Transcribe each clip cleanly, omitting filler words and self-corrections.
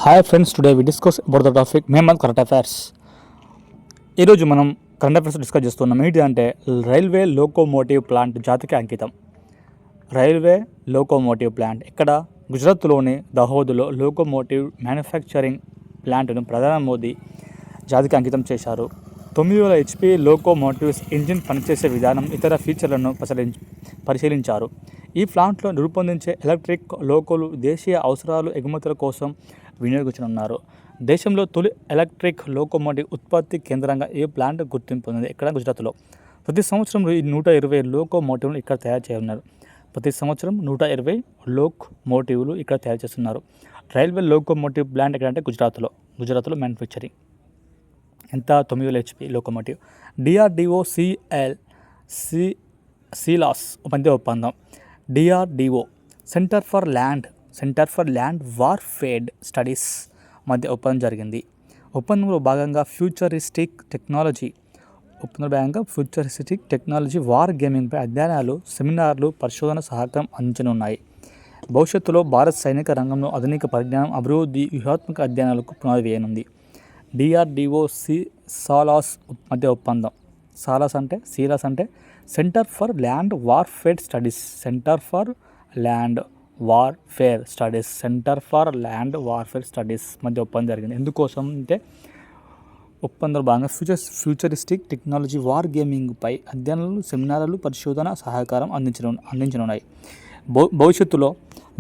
Hi friends, today we discuss about the topic మేమల్ current affairs. ఈరోజు మనం current affairs discuss చేస్తున్నాం. ఏంటి అంటే రైల్వే లోకోమోటివ్ ప్లాంట్ జాతికి అంకితం. రైల్వే లోకోమోటివ్ ప్లాంట్ ఇక్కడ గుజరాత్లోని దహోద్లో లోకోమోటివ్ మ్యానుఫ్యాక్చరింగ్ ప్లాంట్ను ప్రధాని మోదీ జాతికి అంకితం చేశారు. 9,000 HP లోకోమోటివ్స్ ఇంజిన్ పనిచేసే విధానం, ఇతర ఫీచర్లను పరిశీలించారు. ఈ ప్లాంట్లో రూపొందించే ఎలక్ట్రిక్ లోకోలు దేశీయ అవసరాలు, ఎగుమతుల కోసం వినియోగించనున్నారు. దేశంలో తొలి ఎలక్ట్రిక్ లోకోమోటివ్ ఉత్పత్తి కేంద్రంగా ఈ ప్లాంట్ గుర్తింపు పొందింది. ఇక్కడ గుజరాత్లో ప్రతి సంవత్సరం 120 లోకోమోటివ్లు ఇక్కడ తయారు చేయనున్నారు. ప్రతి సంవత్సరం 120 లోకోమోటివ్లు ఇక్కడ తయారు చేస్తున్నారు. రైల్వే లోకోమోటివ్ ప్లాంట్ ఎక్కడంటే గుజరాత్లో మ్యానుఫ్యాక్చరింగ్. ఎంత? 9,000 HP లోకోమోటివ్. DRDO సీలాస్ మధ్య ఒప్పందం. DRDO centre for land warfare studies మధ్య ఒప్పందం జరిగింది. ఒప్పందంలో భాగంగా ఫ్యూచరిస్టిక్ టెక్నాలజీ వార్ గేమింగ్పై అధ్యయనాలు, సెమినార్లు, పరిశోధన సహకారం అందించనున్నాయి. భవిష్యత్తులో భారత్ సైనిక రంగంలో ఆధునిక పరిజ్ఞానం, అభివృద్ధి, వ్యూహాత్మక అధ్యయనాలకు పునాది వేయనుంది. DRDO సీలాస్ మధ్య ఒప్పందం. సీలాస్ అంటే centre for land warfare studies మధ్య ఒప్పందం జరిగింది. ఎందుకోసం అంటే ఒప్పందంలో భాగంగా ఫ్యూచరిస్టిక్ టెక్నాలజీ వార్ గేమింగ్పై అధ్యయనాలు, సెమినార్లు, పరిశోధన సహకారం అందించనున్నాయి. భవిష్యత్తులో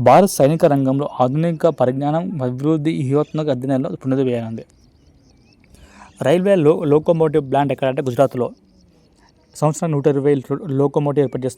భారత్ సైనిక రంగంలో ఆధునిక పరిజ్ఞానం, అభివృద్ధి, వ్యూహాత్మక అధ్యయనాల్లో పునాది వేయనుంది. రైల్వే లోకోమోటివ్ ప్లాంట్ ఎక్కడంటే గుజరాత్లో. సంవత్సరానికి 120 లోకోమోటివ్ ఏర్పాటు చేస్తారు.